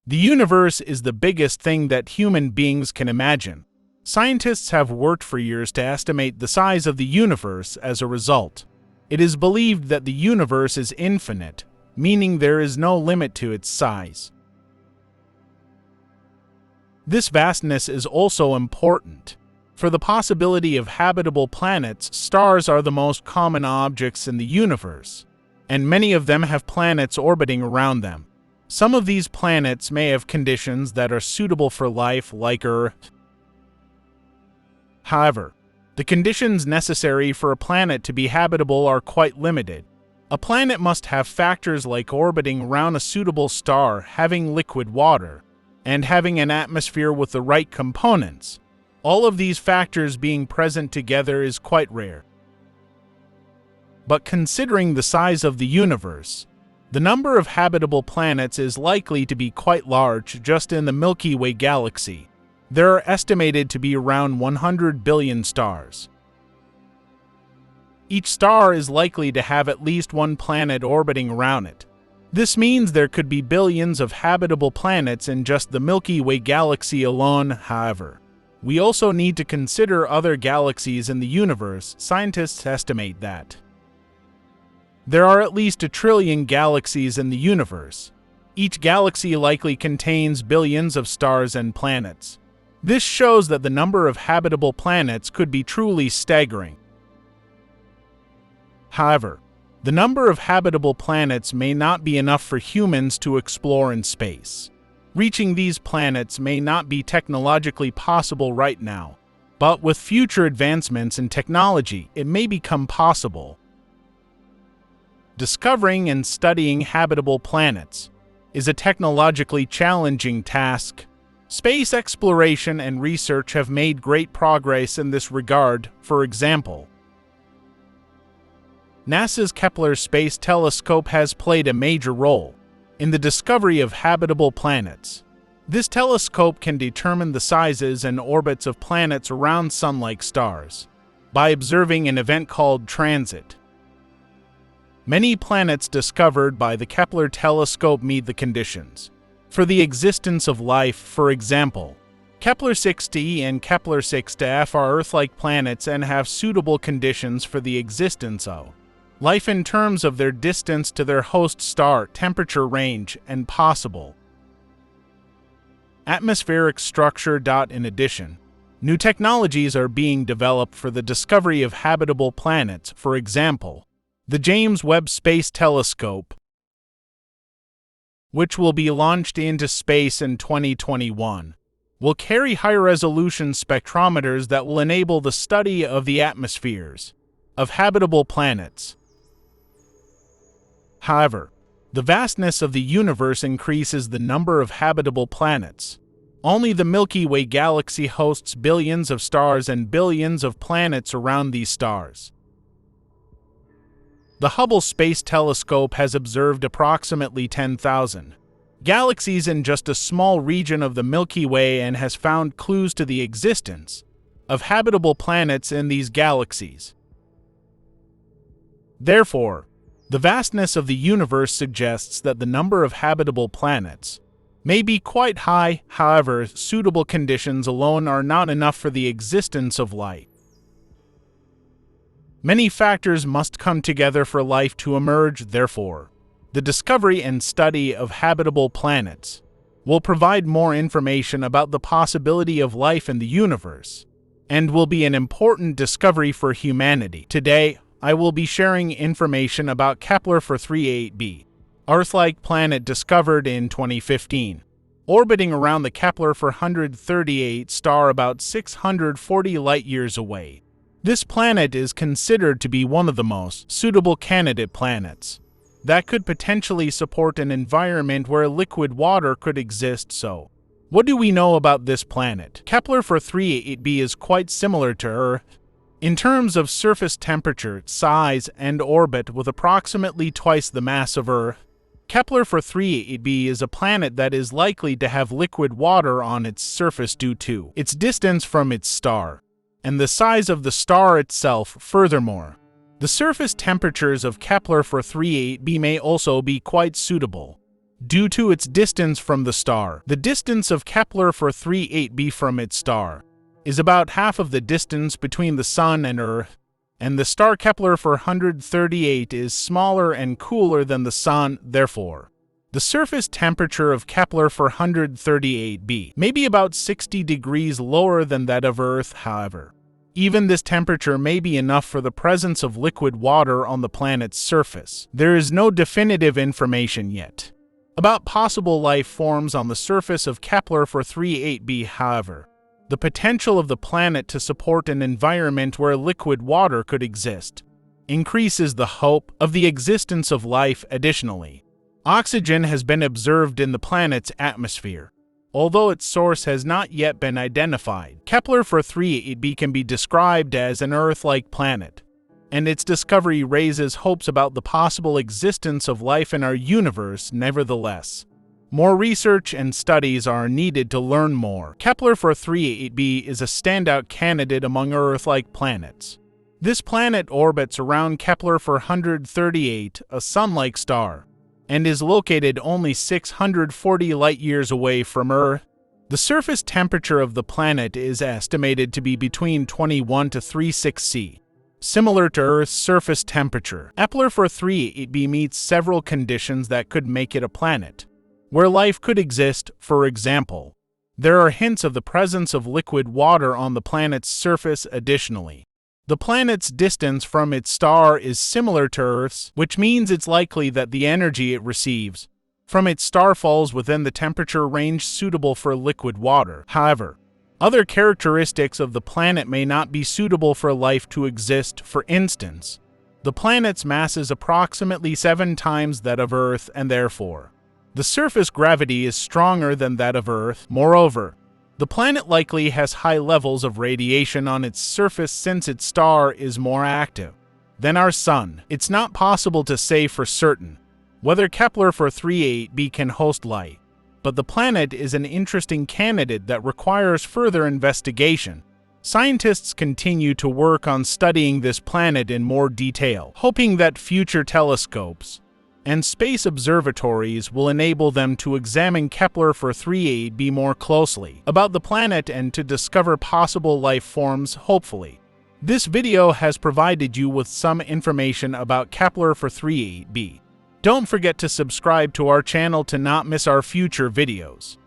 The universe is the biggest thing that human beings can imagine. Scientists have worked for years to estimate the size of the universe as a result. It is believed that the universe is infinite, meaning there is no limit to its size. This vastness is also important. For the possibility of habitable planets, stars are the most common objects in the universe, and many of them have planets orbiting around them. Some of these planets may have conditions that are suitable for life, like Earth. However, the conditions necessary for a planet to be habitable are quite limited. A planet must have factors like orbiting around a suitable star, having liquid water, and having an atmosphere with the right components. All of these factors being present together is quite rare. But considering the size of the universe, the number of habitable planets is likely to be quite large just in the Milky Way galaxy. There are estimated to be around 100 billion stars. Each star is likely to have at least one planet orbiting around it. This means there could be billions of habitable planets in just the Milky Way galaxy alone. However, we also need to consider other galaxies in the universe. Scientists estimate that there are at least 1 trillion galaxies in the universe. Each galaxy likely contains billions of stars and planets. This shows that the number of habitable planets could be truly staggering. However, the number of habitable planets may not be enough for humans to explore in space. Reaching these planets may not be technologically possible right now, but with future advancements in technology, it may become possible. Discovering and studying habitable planets is a technologically challenging task. Space exploration and research have made great progress in this regard. For example, NASA's Kepler Space Telescope has played a major role in the discovery of habitable planets. This telescope can determine the sizes and orbits of planets around Sun-like stars by observing an event called transit. Many planets discovered by the Kepler telescope meet the conditions for the existence of life. For example, Kepler 6d and Kepler 6f are Earth-like planets and have suitable conditions for the existence of life in terms of their distance to their host star, temperature range, and possible atmospheric structure. In addition, new technologies are being developed for the discovery of habitable planets. For example, the James Webb Space Telescope, which will be launched into space in 2021, will carry high-resolution spectrometers that will enable the study of the atmospheres of habitable planets. However, the vastness of the universe increases the number of habitable planets. Only the Milky Way galaxy hosts billions of stars and billions of planets around these stars. The Hubble Space Telescope has observed approximately 10,000 galaxies in just a small region of the Milky Way and has found clues to the existence of habitable planets in these galaxies. Therefore, the vastness of the universe suggests that the number of habitable planets may be quite high. However, suitable conditions alone are not enough for the existence of life. Many factors must come together for life to emerge. Therefore, the discovery and study of habitable planets will provide more information about the possibility of life in the universe and will be an important discovery for humanity. Today, I will be sharing information about Kepler 438b, Earth-like planet discovered in 2015, orbiting around the Kepler 438 star about 640 light-years away. This planet is considered to be one of the most suitable candidate planets that could potentially support an environment where liquid water could exist. So, what do we know about this planet? Kepler 438b is quite similar to Earth in terms of surface temperature, size, and orbit, with approximately twice the mass of Earth. Kepler 438b is a planet that is likely to have liquid water on its surface due to its distance from its star and the size of the star itself. Furthermore, the surface temperatures of Kepler 438b may also be quite suitable due to its distance from the star. The distance of Kepler 438b from its star is about half of the distance between the Sun and Earth, and the star Kepler 438 is smaller and cooler than the Sun. Therefore, the surface temperature of Kepler 438b may be about 60 degrees lower than that of Earth. However, even this temperature may be enough for the presence of liquid water on the planet's surface. There is no definitive information yet about possible life forms on the surface of Kepler 438b. However, the potential of the planet to support an environment where liquid water could exist increases the hope of the existence of life. Additionally, oxygen has been observed in the planet's atmosphere, although its source has not yet been identified. Kepler 438b can be described as an Earth-like planet, and its discovery raises hopes about the possible existence of life in our universe. Nevertheless, more research and studies are needed to learn more. Kepler 438b is a standout candidate among Earth-like planets. This planet orbits around Kepler 438, a Sun-like star, and is located only 640 light-years away from Earth. The surface temperature of the planet is estimated to be between 21 to 36 C, similar to Earth's surface temperature. Kepler 438b meets several conditions that could make it a planet where life could exist. For example, there are hints of the presence of liquid water on the planet's surface. Additionally, the planet's distance from its star is similar to Earth's, which means it's likely that the energy it receives from its star falls within the temperature range suitable for liquid water. However, other characteristics of the planet may not be suitable for life to exist. For instance, the planet's mass is approximately 7 times that of Earth, and therefore, the surface gravity is stronger than that of Earth. Moreover, the planet likely has high levels of radiation on its surface since its star is more active than our Sun. It's not possible to say for certain whether Kepler 438b can host life, but the planet is an interesting candidate that requires further investigation. Scientists continue to work on studying this planet in more detail, hoping that future telescopes and space observatories will enable them to examine Kepler 438b more closely about the planet and to discover possible life forms. Hopefully, this video has provided you with some information about Kepler 438b. Don't forget to subscribe to our channel to not miss our future videos.